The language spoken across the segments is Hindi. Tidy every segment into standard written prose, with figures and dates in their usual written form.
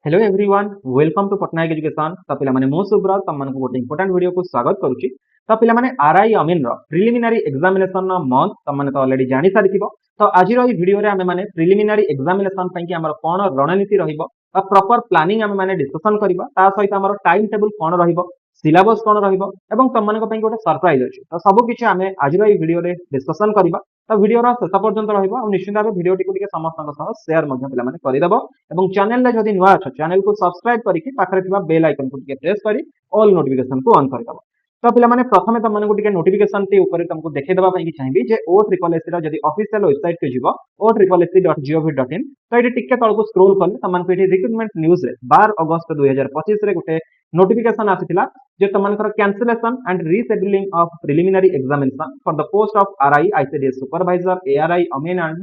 Hello everyone welcome to Patnaik education. तो पिला माने मो सुब्रत तम मानक गोटे इंपोर्टेंट वीडियो को स्वागत करूची। तो पिला माने आरआई अमीन रो प्रिलिमिनरी एग्जामिनेशन नो मंथ तम माने तो ऑलरेडी जानि सारिथिबो। तो आज रो ई वीडियो रे हमें माने प्रिलिमिनरी एग्जामिनेशन पई कि हमर कोन रणनीति रहिबो आ प्रॉपर प्लानिंग हमें माने डिस्कशन करबा। ता सहित हमर टाइम टेबल कोन रहिबो, सिलेबस कोन रहिबो एवं तम मानक पई गोटे सरप्राइज अछि। तो सब किछ हमें आज रो ई वीडियो रे डिस्कशन करबा। तो वीडियो रो शेष पर्यंत रहिबो आ निश्चित भाबे वीडियो टिको टिके समस्त सह शेयर मध्ये पिला माने करिदबो। एवं चैनल रे जदि नुआ अछ चैनल को सब्सक्राइब करिकि पाखरे थिबा बेल आइकन को टिके प्रेस करी ऑल नोटिफिकेशन को ऑन कर दबो। तो पिला माने प्रथमे तम माने को टिके नोटिफिकेशन टी ऊपर तुमको देखै दबा पई कि चाहिबी जे ओ ट्रिपल एस रो जदि ऑफिशियल वेबसाइट के जिवो ossc.gov.in तो एटी टिके तळ को स्क्रॉल करले तम माने एटी रिक्रूटमेंट न्यूज़ रे 12 अगस्त 2025 रे गोटे नोटिफिकेशन आसीथिला जे तम मानकर cancellation and rescheduling of preliminary examination for the post of RI ICDS supervisor ARI अमीन and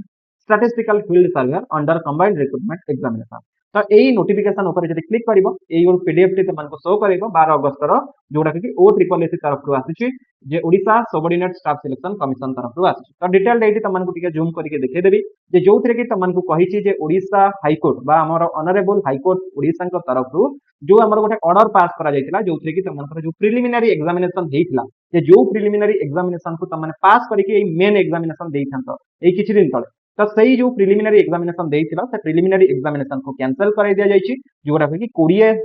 statistical field surveyor under combined recruitment examination. तो यही नोटिफिकेशन ऊपर जब क्लिक करिवो एई गोटे पीडीएफ टी तुमको शो करेबो 12 अगस्त रो जोटा कि ओ ट्रिपल एस तरफ रु आसीची जे Odisha Subordinate Staff Selection Commission तरफ रु आसीची। तो डिटेल एटी तुमको टिके जूम करके देखै देबी जे जोथरे कि तुमको कहिची जे ओडिशा हाई कोर्ट बा हमर ऑनरेबल हाई कोर्ट ओडिशा को तरफ रु जो हमर गोटे ऑर्डर पास करा जायतिला जोथरे कि तुमको जो प्रिलिमिनरी एग्जामिनेशन हेतिला जे जो प्रिलिमिनरी एग्जामिनेशन को तुमने पास करके एई मेन एग्जामिनेशन देइथांतो एई किछि दिन तळे। तो सही जो प्रिलिमिनरी एग्जामिनेशन देइथिला से प्रिलिमिनरी एग्जामिनेशन को कैंसिल कराई दिया जायछि जोरा कि 20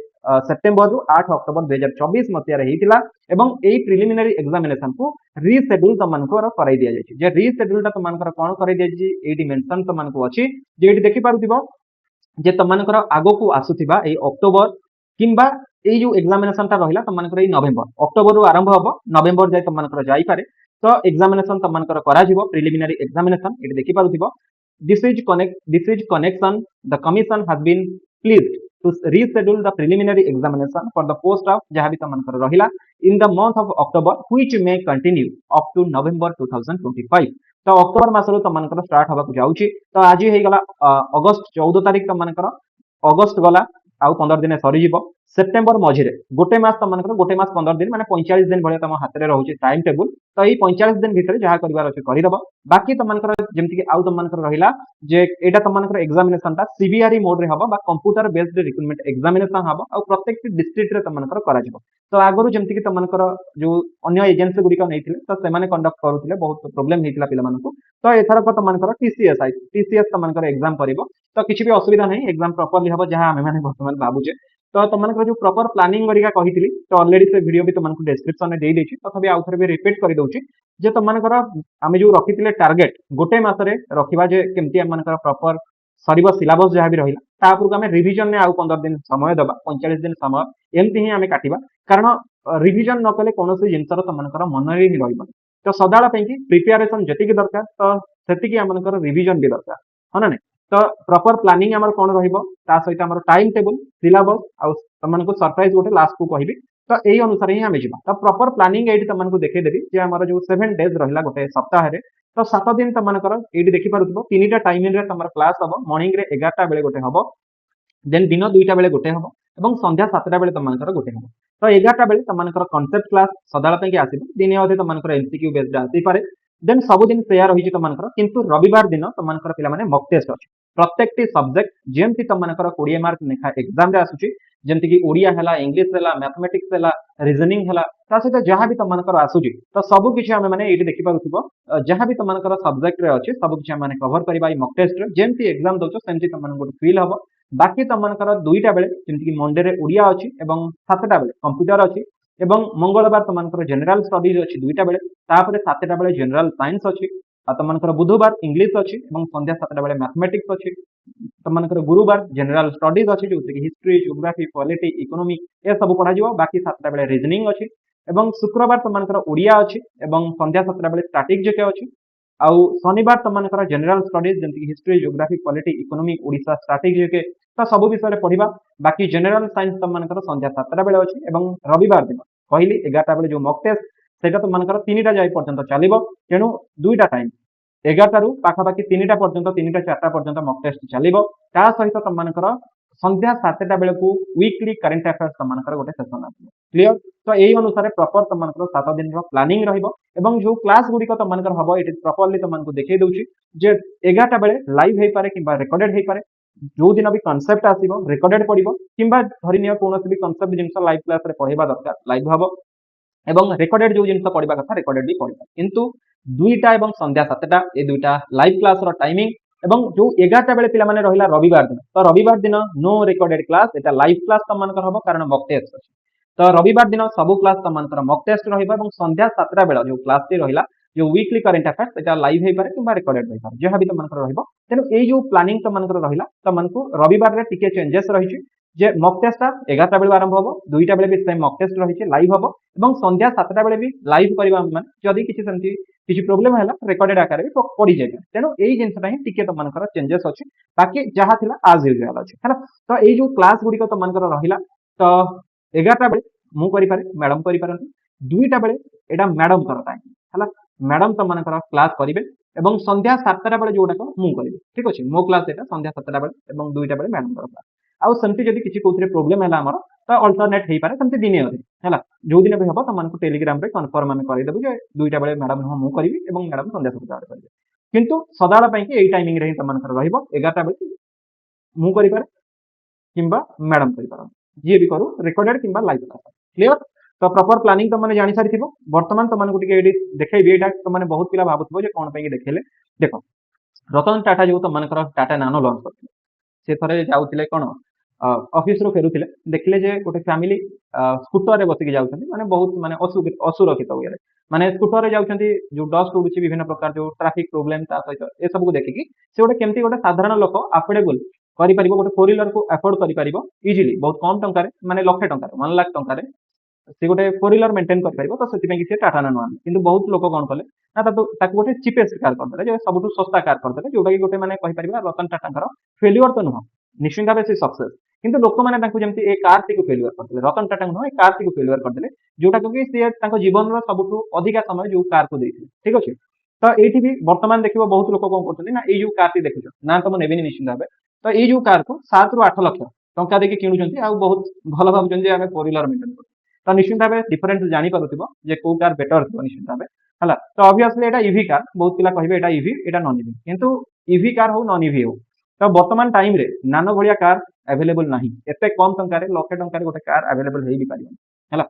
सेप्टेम्बर रु 8 अक्टोबर 2024 मसिया रे हेतिला एवं एई प्रिलिमिनरी एग्जामिनेशन को रीशेड्यूल तमनको कराई दिया जायछि जे रीशेड्यूल ता तमनकर कोन कराई दिया जायछि एटी मेंशन तमनको अछि जे एटी देखि पारुथिबो जे तमनकर आगो को आसुथिबा एई अक्टोबर किंबा एई जो एग्जामिनेशन ता रहिला तमनकर एई नवेम्बर अक्टोबर रु आरंभ हबो नवेम्बर जाय तमनकर जाई पारे। तो एग्जामिनेशन तमनकर करा जिवो प्रिलिमिनरी एग्जामिनेशन एटी देखि पारुथिबो this is connection the commission has been pleased to reschedule the preliminary examination for the post of जहाँ भी तमनकर रहिला in the month of October which may continue up to November 2025। तो अक्टोबर मासरो तमनकर स्टार्ट हबा को जाउची। तो आज हे गला अगस्त 14 तारिख तमनकर अगस्त गला आउ 15 दिन सरी जिवो सेप्टेम्बर मझिरे गोटे मास तमनकर गोटे मास 15 दिन माने 45 दिन भले तम हाथ रे रहउची टाइम टेबल। तो एई 45 दिन भितर जहाँ करिवार अछि करिदबो बाकी तमनकर जेमति कि आउ तमनकर रहिला जे एटा तमनकर एग्जामिनेशन ता सीबीआरई मोड रे हबो बा कंप्यूटर बेस्ड रिक्रूटमेंट एग्जामिनेशन हबो आ प्रत्येक डिस्ट्रिक्ट रे तमनकर करा जिवो। तो आगरु जेमति कि तमनकर जो अन्य एजेंसी गुडी का नैथिले तो सेमाने कंडक्ट करूथिले बहुत प्रॉब्लम हेतिला पिला मानकु। तो एथर को तमनकर टीसीएस तमनकर एग्जाम करिवो तो किछि भी असुविधा नहीं एग्जाम प्रॉपर्ली हबो जहां हमें माने वर्तमान बाबूजे। तो तमनकर जो प्रॉपर प्लानिंग करिका कहितली तो ऑलरेडी से वीडियो भी तमनकु डिस्क्रिप्शन में दे देछि तथापि आउ थरे भी रिपीट करि दउछि जे तमनकर आमे जो रखिथिले टार्गेट गोटे मासरे रखिबा जे केमति हमनकर प्रॉपर सरीबो सिलेबस जहाँ भी रहिला तापुर आमे रिवीजन ने आउ 15 दिन समय दबा 45 दिन समय एमति ही आमे काटिबा कारण रिवीजन न कले कोनोसी जिंसर तमनकर मन रे ही रहिबा। तो सदाला पई कि प्रिपरेशन जति कि दरकार तो सेति कि हमनकर रिवीजन भी दरकार हना नै। तो प्रॉपर प्लानिंग हमर कोन रहिबो ता सहित हमर टाइम टेबल सिलेबस आ तमनको सरप्राइज गोटे लास्ट को कहबी तो एई अनुसार ही हमें जिबा। तो प्रॉपर प्लानिंग एटी तमनको देखै देबी जे हमर जो 7 डेज रहिला गोटे सप्ताह रे तो 7 दिन तमनकर एटी देखि पारुथबो तीनटा टाइमिंग रे तमर क्लास हबो मॉर्निंग रे 11टा बेले गोटे हबो देन दिन 2टा बेले गोटे हबो एवं संध्या 7टा बेले तमनकर गोटे हबो। तो 11टा बेले तमनकर कांसेप्ट क्लास सदाला पई कि आसीबो दिने अधे तमनकर एमसीक्यू बेस्ड आसी पारे देन सब दिन तैयार होई तमनकर किंतु रविवार दिन तमनकर पिला माने मॉक टेस्ट अछि प्रत्येकटी सब्जेक्ट जेमति तमनकर 20 मार्क नेखा एग्जाम रे आसुची जेमति कि ओडिया हला इंग्लिश हला मैथमेटिक्स हला रीजनिंग हला ता सहित जहाँ भी तमनकर आसुची तो सब किछि हमें माने एटी देखि पारुथिबो जहाँ भी तमनकर सब्जेक्ट रे अछि सब किछि माने कवर करबा ई मॉक टेस्ट रे जेमति एग्जाम दोचो सेमति तमन गोटे फील हबो। बाकी तमनकर 2टा बेले जेमति कि मंडे रे ओडिया अछि एवं 7टा बेले कंप्यूटर अछि एवं मंगलवार तमनकर जनरल स्टडीज अछि 2टा बेले तापरे 7टा बेले जनरल साइंस अछि आ तमनकर बुधवार इंग्लिश अछि एवं संध्या 7टा बेले मैथमेटिक्स अछि तमनकर गुरुवार जनरल स्टडीज अछि जो कि हिस्ट्री ज्योग्राफी पॉलिटी इकोनॉमी ए सब पढा जिवो बाकी 7टा बेले रीजनिंग अछि एवं शुक्रवार तमनकर ओडिया अछि एवं संध्या 7टा बेले स्टैटिक जेके अछि आउ शनिवार तमनकर जनरल स्टडीज जेमति कि history geography polity economy Odisha static GK तो सब विषय रे पढिबा बाकी जनरल साइंस तमनकर संध्या 7टा बेले अछि एवं रविवार दिन कहली 11टा बेले जो मॉक टेस्ट सेटा तमनकर 3टा जाय पर्यंत चलिबो तेनु 2टा टाइम 11टा रु पाखापाखि 3टा पर्यंत 3टा 4टा पर्यंत मॉक टेस्ट चलिबो ता सहित तमनकर संध्या 7टा बेले को वीकली करंट अफेयर्स तमनकर गोटे सेशन आसी क्लियर। तो एई अनुसार प्रॉपर तमनकर 7 दिन रो प्लानिंग रहिबो एवं जो क्लास गुडी को तमनकर हबो इट इज प्रॉपर्ली तमनको देखै दउची जे 11टा बेले लाइव हेई पारे किबा रिकॉर्डेड हेई पारे जो दिन भी कनसेप्ट आसीबो रेकॉर्डेड पड़िबो किंबा धरि नियो कोनोसी भी कनसेप्ट जिंस लाइव क्लास रे पढेबा दरकार लाइव हबो एवं रेकॉर्डेड जो जिनस पढ़ा कथा रेकॉर्डेड भी पढ़ा किंतु दुईटा एवं संध्या 7टा ये दुईटा लाइव क्लास रो टाइमिंग एवं जो 11टा बेले पिला माने रहिला रविवार दिन तो रविवार दिन नो रेकॉर्डेड क्लास एटा लाइव क्लास तम मानकर हबो कारण मॉक टेस्ट अछि तो रविवार दिन सब क्लास तम मानकर मॉक टेस्ट रहिबा एवं संध्या 7टा बेला जो क्लास टी रहिला जो वीकली करंट अफेयर्स एटा लाइव हे पारे किबा रेकॉर्डेड हे पारे जहा भी तम मानकर रहिबो तेनु ए जो प्लानिंग तम मानकर रहिला तम मानको रविवार रे टिके चेंजेस रहिछि जे मॉक टेस्ट 11टा बेले आरंभ हबो दुईटा बेले भी सेम मॉक टेस्ट रहिछि लाइव हबो एवं संध्या 7टा बेले भी लाइव करबा माने जदी किछि सेमति किछि प्रॉब्लम हैला रेकॉर्डेड आकार भी पड़ी जाय तेनु एई जिंसटा ही टिके तम मानकर चेंजेस अछि बाकी जहा थिला आज यूजुअल अछि हैला तो एई जो क्लास गुडी को तम मानकर रहिला तो 11टा बेले मु करि पारे मैडम करि पारन दुईटा बेले एटा मैडम कर टाइम हैला मैडम तम मानकर क्लास करिवे एवं संध्या 7टा बेले जोटा को मु करिवे ठीक अछि मो क्लास एटा संध्या 7टा बेले एवं दुईटा बेले मैडम कर क्लास आउ सेमति जदी किछि कोथरे प्रॉब्लम हैला हमर तो अल्टरनेट हेई पारे सेमति दिने अरे हैला जो दिन भी हबो त मानको टेलीग्राम रे कन्फर्म हम करि देबु जे दुईटा बेले मैडम मु करिवि एवं मैडम संध्या 7टा बेले करिवे किंतु सदाला पई कि एई टाइमिंग रे त मानकर रहिबो 11टा बेले मु करि पारे किंबा मैडम करि पारन जे भी करू रेकॉर्डेड किंबा लाइव क्लास क्लियर तो प्रॉपर प्लानिंग तो माने जानि सारि थिबो वर्तमान तो मानको टिके एडी देखेबी एटा तो माने बहुत पिला भाबुथबो जे कोन पई कि देखेले देखो रतन टाटा जो तो मानकर टाटा नानो लॉन्च करथिले से थरे जाउथिले कोन ऑफिस रो फेरुथिले देखले जे गोटे फैमिली स्कूटर रे बसिक जाउछन्ती माने बहुत माने असुरक्षित होय माने स्कूटर रे जाउछन्ती जो डस्ट उडुची विभिन्न प्रकार जो ट्रैफिक प्रॉब्लम ता सहित ए सब को देखि से गोटे केमती गोटे साधारण लोक अफोर्डेबल करि परिबो गोटे फोर व्हीलर को अफोर्ड करि परिबो इजीली बहुत कम टंका रे माने लाख टंका रे 1 लाख टंका रे से गोटे फोर व्हीलर मेंटेन कर परिबो तो सेति कि से टाटा नानो आने किंतु बहुत लोक कोन कले ना ताको गोटे चीपेस्ट कार कर देले जे सबटु सस्ता कार कर देले जोटा कि गोटे माने कहि परिबा रतन टाटा फेल्युअर तो नुह निश्चित भाव से सक्सेस किंतु लोक माने तांको जेमति ए कार टी को फेल्युअर कर देले रतन टाटा नुह ए कार टी को फेल्युअर कर देले जोटा कि से तांको जीवन रो सबटु अधिका समय जो कार को देथि ठीक अछि तो एठी भी वर्तमान देखिबो बहुत लोक कोन करछन ना ए जो कार टी देखुछ ना तो नेबेनी निश्चित भाव तो ए जो कार को 7 रु 8 लाख टंका देके किनुछन्ती आ बहुत भलो भाबुछन जे हमें फोर व्हीलर मेंटेन कर तो निश्चित भाव डिफरेंस जानि पारुथिबो जे को कार बेटर थिबो निश्चित भाव हला तो ऑब्वियसली एटा ईवी कार बहुत पिला कहिबे एटा ईवी एटा नॉन ईवी किंतु ईवी कार हो नॉन ईवी हो तो वर्तमान टाइम रे नानो भलिया कार अवेलेबल नाही एते कम टंका रे लाख टंका रे गोटे कार अवेलेबल हेई भी पारियो हला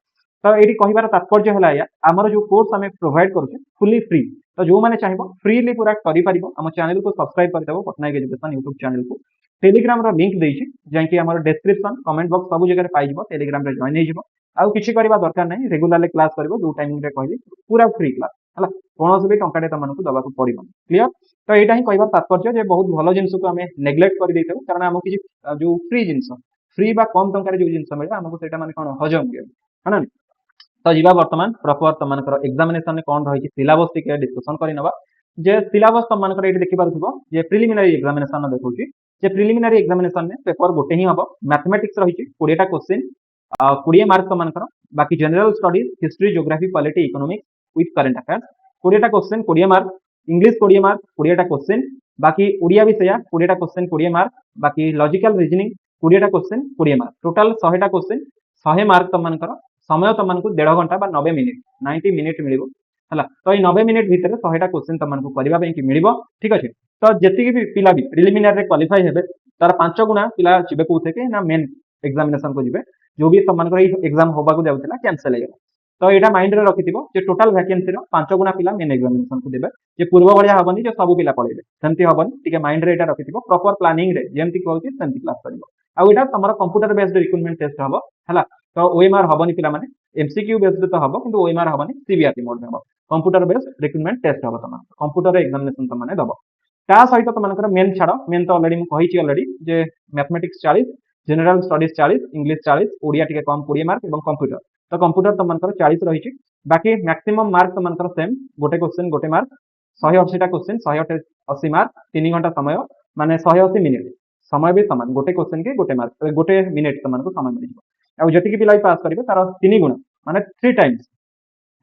तो एटी कहिबार तात्पर्य हला या हमर जो कोर्स हमें प्रोवाइड करूछे फुली फ्री तो जो माने चाहिबो फ्रीली पूरा करि परिबो हम चैनल को सब्सक्राइब कर देबो पटनायक एजुकेशन YouTube चैनल को टेलीग्राम रो लिंक देइछि जांकि हमर डिस्क्रिप्शन कमेंट बॉक्स सब जगह रे पाइ जिवो टेलीग्राम रे जॉइन हे जिवो आउ किछि करबा दरकार नै रेगुलरली क्लास करबो जो टाइमिंग रे कहली पूरा फ्री क्लास हला कोनोसे भी टंका दे तमनको दबा को पड़िबो क्लियर तो एटा ही कहबा तात्पर्य जे बहुत भलो जिंस को हमें नेग्लेक्ट कर देथौ कारण हम किछि जो फ्री जिंस फ्री बा कम टंका रे जो जिंस मिले हमको सेटा माने कोन हजम के हना तो जीवा वर्तमान प्रॉपर तम मानकर एग्जामिनेशन में कोन रही सिलेबस टिके डिस्कशन करि नबा जे सिलेबस तम मानकर एठी देखि पारुथबो जे प्रिलिमिनरी एग्जामिनेशन देखौची जे प्रिलिमिनरी एग्जामिनेशन में पेपर गोटे ही हबो मैथमेटिक्स रही 20 टा क्वेश्चन 20 मार्क तम मानकर बाकी general studies history geography polity economics with current affairs 20 टा क्वेश्चन 20 मार्क इंग्लिश 20 मार्क 20 टा क्वेश्चन बाकी ओडिया भी सेया 20 टा क्वेश्चन 20 मार्क बाकी लॉजिकल रीजनिंग 20 टा क्वेश्चन 20 मार्क टोटल 100 टा क्वेश्चन 100 मार्क तम मानकर समय तुमको 1.5 घंटा बा 90 मिनिट 90 मिनिट मिलिबो हला तो ए 90 मिनिट भीतर 100 टा क्वेश्चन तुमको करबा पई कि मिलिबो ठीक अछि तो जति भी पिला भी प्रिलिमिनरी रे क्वालीफाई हेबे तार 5 गुना पिला जिबे कोथे के ना मेन एग्जामिनेशन को जिबे जो भी तुमको ए एग्जाम होबा को जाउतला कैंसिल हेगला तो एटा माइंड रे रखिथिबो जे टोटल वैकेंसी रो 5 गुना पिला मेन एग्जामिनेशन को देबे जे पूर्व बढिया हबनी जे सब पिला पळेबे सेमति हबनी टिके माइंड रे एटा रखिथिबो प्रॉपर प्लानिंग रे जेमति कहउची सेमति क्लास करिवो आ एटा तमरा कंप्यूटर बेस्ड रिक्रूटमेंट टेस्ट हबो हला तो ओएमआर हबनी पिला माने एमसीक्यू बेस्ड तो हबो किंतु ओएमआर हबनी सीबीआरटी मोड में हबो कंप्यूटर बेस्ड रिक्रूटमेंट टेस्ट हबो तमा कंप्यूटर एग्जामिनेशन त माने दबो ता सहित त मानकर मेन छाडो मेन तो ऑलरेडी मु कहिची ऑलरेडी जे mathematics 40 general studies 40 English 40 Odia टिके कम 20 मार्क एवं कंप्यूटर तो कंप्यूटर त मानकर 40 रहिची बाकी मैक्सिमम मार्क त मानकर सेम गोटे क्वेश्चन गोटे मार्क 180 टा क्वेश्चन 180 मार्क 3 घंटा समय माने 180 मिनिट समय भी समान गोटे क्वेश्चन के गोटे मार्क गोटे मिनिट त मानको समय मिलिबो आ जति कि पिलाई पास करिवे तार 3 गुण माने 3 टाइम्स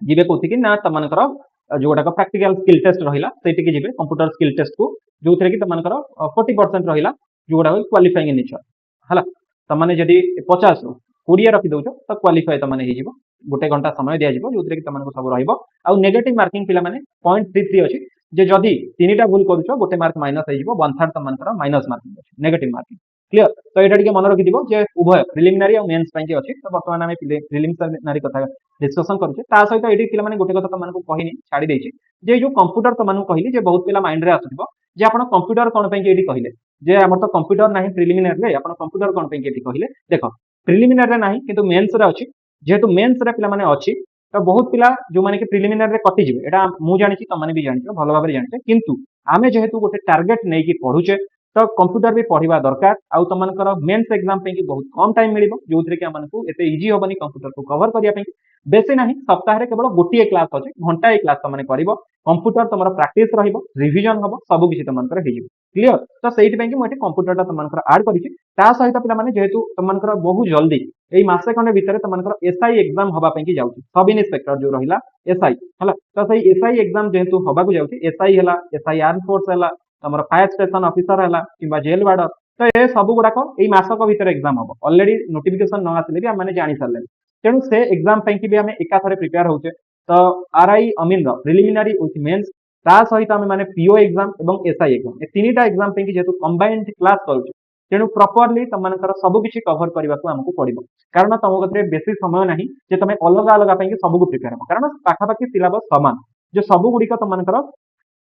जिबे कोथि कि ना त मानकर जोटा का प्रैक्टिकल स्किल टेस्ट रहिला सेति कि जिबे कंप्यूटर स्किल टेस्ट को जोथरे कि त मानकर 40% रहिला जोटा क्वालिफाइंग नेचर हला त माने जदी 50 रो 20 रखि दउछ त क्वालिफाई त माने हे जिवो गोटे घंटा समय दिया जिवो जोथरे कि त मानको सब रहिबो आ नेगेटिव मार्किंग पिला माने 0.33 अछि जे जदि तीनटा भूल करूछ गोटे मार्क माइनस हो 1/3 तुमनकर माइनस मार्किंग अछि नेगेटिव मार्किंग क्लियर तो एटा टिके मन रखिदिबो जे उभय प्रिलिमिनारी और मेंस पई के अछि तो वर्तमान आमे प्रिलिमिनारी कथा डिस्कशन करूचे ता सहित एटी पिला माने गोटे कथा तुमनको कहिनी छाडी देछि जे जो कंप्यूटर तुमनको कहिली जे बहुत पिला माइंड रे आसुथिबो जे आपण कंप्यूटर कोन पई के एटी कहिले जे हमर तो कंप्यूटर नाही प्रिलिमिनारी रे आपण कंप्यूटर कोन पई के एटी कहिले देखो प्रिलिमिनारी रे नाही किंतु मेंस रे अछि जेहेतु मेंस रे पिला माने अछि तो बहुत पिला जो माने कि प्रिलिमिनारी रे कटि जिवे एटा मु जानि छि तमने भी जानि छि भलो भाबरे जानि छि किंतु आमे जेहेतु गोटे टार्गेट नै कि पढुचे तो कंप्यूटर भी पढ़ा दरकार आउ तुमनकर मेंस एग्जाम पे कि बहुत कम टाइम मिलिबो जोथरे कि हमनकु एते इजी होबनी कंप्यूटर को कवर करिया पे बेसी नाही सप्ताह रे केवल गोटिए क्लास अछि घंटा एक क्लास तमने करिवो कंप्यूटर तमरा प्रैक्टिस रहिबो रिवीजन हबो सब किछि तमनकर हेजिबो क्लियर तो सेहित पे कि मोटे कंप्यूटर ता तमनकर ऐड करिछि ता सहित पिला माने जेहेतु तमनकर बहुत जल्दी एई मासे खंडे भितरे तमनकर एसआई एग्जाम हबा पे कि जाउछि सब इंस्पेक्टर जो रहिला एसआई हला तो सेही एसआई एग्जाम जेहेतु हबा को जाउछि एसआई हला एसआई आर्म फोर्स हला तमरा फायर स्टेशन ऑफिसर हला किबा जेल वार्डर तो ए सब गुडाक एई मासक भितर एग्जाम हबो ऑलरेडी नोटिफिकेशन न आसिले भी हम माने जानि सारले तेणु से एग्जाम पे कि भी हमें एका थरे प्रिपेयर होचे तो आरआई अमीन रो प्रिलिमिनरी विथ मेंस ता सहित हमें माने पीओ एग्जाम एवं एसआई एग्जाम ए तीनटा एग्जाम पे कि जेतु कंबाइंड क्लास करूचे तेणु प्रॉपर्ली तमनकर सब किछि कवर करबा को हमकु पड़िबो कारण तम गतरे बेसी समय नाही जे तमे अलग अलग पे कि सब को प्रिपेयर हो कारण पाखा पाखी सिलेबस समान जो सब गुडी का तमनकर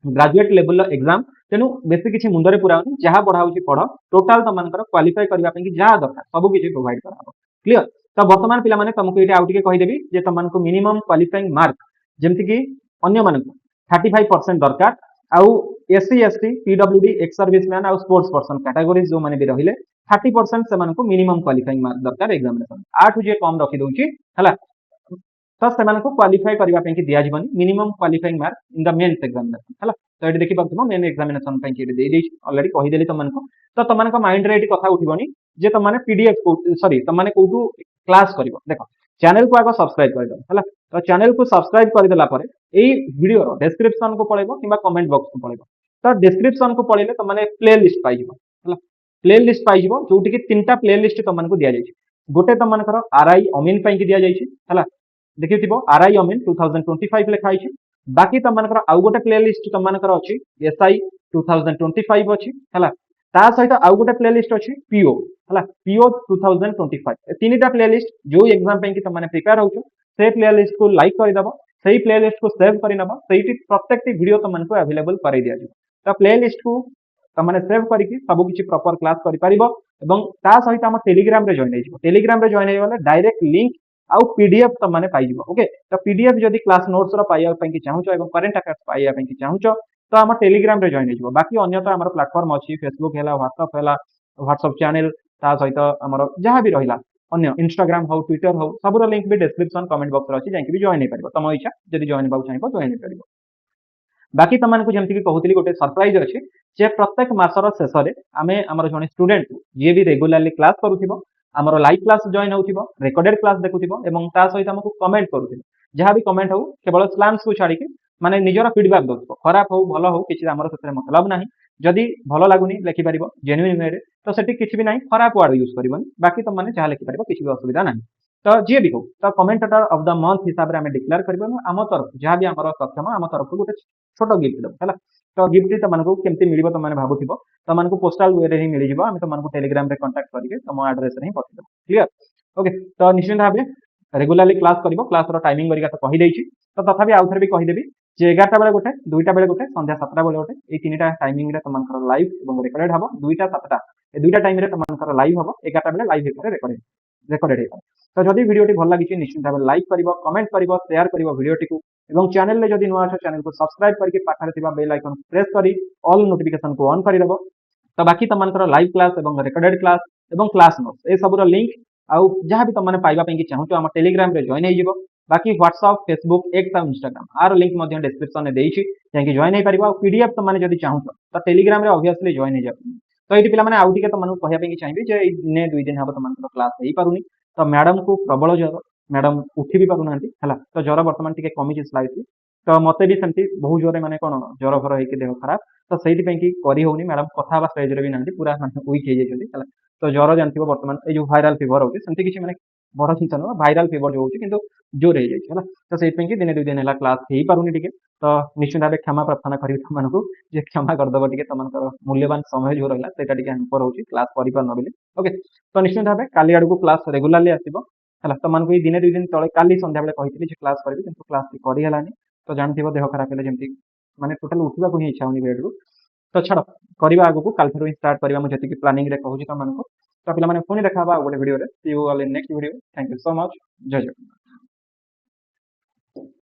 ग्रेजुएट लेवल एग्जाम तेणु बेसी किसी मुंडरे पुरानी जहाँ पढ़ा पढ़ टोटाल तुमको क्वालिफाई करने जहाँ दरकार सब किसी प्रोवाइड करा क्लियर तो बर्तमान पिला माने तुमको ये आउ टिके कहिदेबी जे तुमको मिनिमम क्वालिफाइंग मार्क जेमति कि अन्य मानक 35% दरकार आउ SC ST PWD ex serviceman आउ स्पोर्ट्स पर्सन कैटेगोरीज जो माने भी रहिले 30% से मिनिमम क्वालिफाइंग मार्क दरकार एग्जामिनेशन आठु जे कम रखी दउची हला तो से क्वालिफाई करबा पे कि दिया जीवनी minimum qualifying mark in the mains examination हला तो ये देखि पाथुम मेन एग्जामिनेशन पे कि दे दे ऑलरेडी कहि देली तुमको तो तुमको माइंड रे एटी कथा उठिबनी जे तुमने पीडीएफ को सॉरी तुमने कोटू क्लास करिवो देखो चैनल को आगो सब्सक्राइब कर दो हला तो चैनल को सब्सक्राइब कर देला परे एई वीडियो रो डिस्क्रिप्शन को पळेबो किबा कमेंट बॉक्स को पळेबो तो डिस्क्रिप्शन को पळेले तुमने प्लेलिस्ट पाइ जिवो हला प्लेलिस्ट पाइ जिवो जोटी कि तीनटा प्लेलिस्ट तुमको दिया जाइछि गोटे तुमनकर आरआई अमीन पे कि दिया जाइछि हला देखिथिबो आरआई अमीन 2025 लेखा आइछि बाकी तुमनकर आउ गोटे प्लेलिस्ट तुमनकर अछि एसआई 2025 अछि हला ता सहित आउ गोटे प्लेलिस्ट अछि पीओ हला पीओ 2025 ए तीनटा प्लेलिस्ट जो एग्जाम पे कि तुमने प्रिपेयर होछो से प्लेलिस्ट को लाइक कर दबो सही प्लेलिस्ट को सेव करि नबो सहीटी प्रत्येक वीडियो तुमको अवेलेबल करै दिया जिवो तो प्लेलिस्ट को तुमने सेव करिकि सब किछि प्रॉपर क्लास करि परिबो एवं ता सहित हम टेलीग्राम रे जॉइन हे जिवो टेलीग्राम रे जॉइन हे गले डायरेक्ट लिंक आउ पीडीएफ तुमने पाइ जिवो ओके तो पीडीएफ जदी क्लास नोट्स रो पाइया पे कि चाहूचो एवं करंट अफेयर्स पाइया पे कि चाहूचो तो हम टेलीग्राम रे जॉइन हे जिवो बाकी अन्य तो हमर प्लेटफार्म अछि फेसबुक हैला व्हाट्सएप चैनल ता सहित हमर जहां भी रहिला अन्य इंस्टाग्राम हो ट्विटर हो सब रो लिंक भी डिस्क्रिप्शन कमेंट बॉक्स रे अछि जांकि भी जॉइन हे परिबो तम इच्छा जदी जॉइन बाउ चाहिबो जॉइन हे परिबो बाकी तुमको जमती कि कहूली गोटे सरप्राइज अच्छे जे प्रत्येक मासर शेष में आमे आमर जने स्टूडेंट जी भी रेगुलारली क्लास करूथिबो आमर लाइव क्लास जॉइन होउथिबो रिकॉर्डेड क्लास देखुथिबो एवं ता सहित हमको कमेंट करूथिबो जहाँ भी कमेंट हो केवल स्लैम्स को छाड़ी के माने निजरा फीडबैक दउथिबो खराब हो भलो हो किछि हमर सेते मतलब नाही जदी भलो लागुनी लिखि परिबो जेन्युइन वे तो सेठी किछि भी नाही खराब वर्ड यूज करिबोनी बाकी तुम माने जहाँ लिखि परिबो किछि भी असुविधा नाही तो जी भी हो तो कमेंटेटर ऑफ द मंथ हिसाब रे हमें डिक्लेयर करबो आम तरफ जहाँ भी हमर सक्षम आम तरफ गोटे छोटो गिफ्ट दब है तो गिफ्ट तुमको केमती मिल तुम भावुव तुमको पोस्टाल वे रे ही मिल जाव आम तुमको टेलीग्राम रे कांटेक्ट करके तुम एड्रेस रे ही पठेद क्लियर ओके तो निश्चित भाव रेगुलारली क्लास कर क्लास टाइमिंग करिका तो कहि देछि तो तथापि आउ थरे भी कहिदेबी जे 11टा बेले गोटे 2टा बेले गोटे संध्या 7टा बेले गोटे ए तीनटा टाइमिंग रे तुमकर लाइव एवं रिकॉर्डेड हबो 2टा 7टा ए 2टा टाइम रे तुमकर लाइव हबो 11टा बेले लाइव हेकर रेकॉर्डेड हे तो जदि वीडियो भल लगी निश्चित भाव लाइक करिवो कमेंट करिवो शेयर करिवो वीडियो टी एवं चैनल रे जदि नुआ चैनल को सब्सक्राइब करके पाखरे थिबा बेल आइकन प्रेस करी ऑल नोटिफिकेशन को ऑन करि देबो तो बाकी तुमनकर लाइव क्लास एवं रिकॉर्डेड क्लास एवं क्लास नोट्स ए सब रो लिंक आउ जहाँ भी तुमने पाइबा पे कि चाहूचो हम टेलीग्राम रे जॉइन हो बाकी व्हाट्सएप फेसबुक एक्स और इंस्टाग्राम आर लिंक मध्य डिस्क्रिप्शन में देइछि जाकि जॉइन हो पारिबो पीडीएफ तुमने जदि चाहूचो तो टेलीग्राम रे ऑब्वियसली जॉइन हो जाबो तो ये पिला माने आउ टिके तुमनको कहया पे कि चाहिबे जे ने 2 दिन हबो तुमनकर क्लास हेई पारुनी तो मैडम को प्रबल ज्वर मैडम उठी भी पारुना है तो ज्वर बर्तमान टी कमी स्लाइटली तो मत भी सेमती बहुत जोरे माने कौन ज्वर फर होगी देह खराब तो सही करी होनी मैडम कथा स्टेज रे भी ना पूरा वीक हो जाती तो ज्वर जानते बर्तमान ये जो भाइराल फिवर होती सेमती किसी माने ବଡ଼ ଜିନିଷ ନୁହଁ ଭାଇରାଲ ଫିଭର ଯୋଉ ହଉଛି କିନ୍ତୁ ଜୋର ହେଇଯାଇଛି ହେଲା ତ ସେଇଥିପାଇଁ କି ଦିନେ 2 ଦିନ ହେଲା କ୍ଲାସ ହେଇପାରୁନି ଟିକେ ତ ନିଶ୍ଚିତ ଭାବେ କ୍ଷମା ପ୍ରାର୍ଥନା କରିବି ତମମାନଙ୍କୁ ଯେ କ୍ଷମା କରିଦବ ଟିକେ ତମଙ୍କର ମୂଲ୍ୟବାନ ସମୟ ଯୋଉ ରହିଲା ସେଇଟା ଟିକେ ହ୍ୟାମ୍ପର ହଉଛି କ୍ଲାସ କରିପାରୁନ ବୋଲି ଓକେ ତ ନିଶ୍ଚିତ ଭାବେ କାଲି ଆଡ଼କୁ କ୍ଲାସ ରେଗୁଲାରଲି ଆସିବ ହେଲା ତମମାନଙ୍କୁ ଏଇ ଦିନେ 2 ଦିନ ତଳେ କାଲି ସନ୍ଧ୍ୟାବେଳେ କହିଥିଲି ଯେ କ୍ଲାସ କରିବି କିନ୍ତୁ କ୍ଲାସ କରି ହେଲାନି ତ ଜାଣିଥିବ ଦେହ ଖରାପ ହେଲେ ଯେମିତି ମାନେ ଟୋଟାଲ ଉଠିବାକୁ ହିଁ ଇଚ୍ଛା ହଉନି ବେଡରୁ ତ ଛାଡ଼ କରିବା ଆଗକୁ କାଲିଠାରୁ ହିଁ ଷ୍ଟାର୍ଟ କରିବା ମୁଁ ଯେତିକି ପ୍ଲାନିଂରେ କହୁଛି ତମମାନଙ୍କୁ ତ ପିଲାମାନେ ପୁଣି ଦେଖା ହବା ଆଉ ଗୋଟେ ଭିଡ଼ିଓରେ see you all in next video thank you so much ଜୟ ଜଗନ୍ନାଥ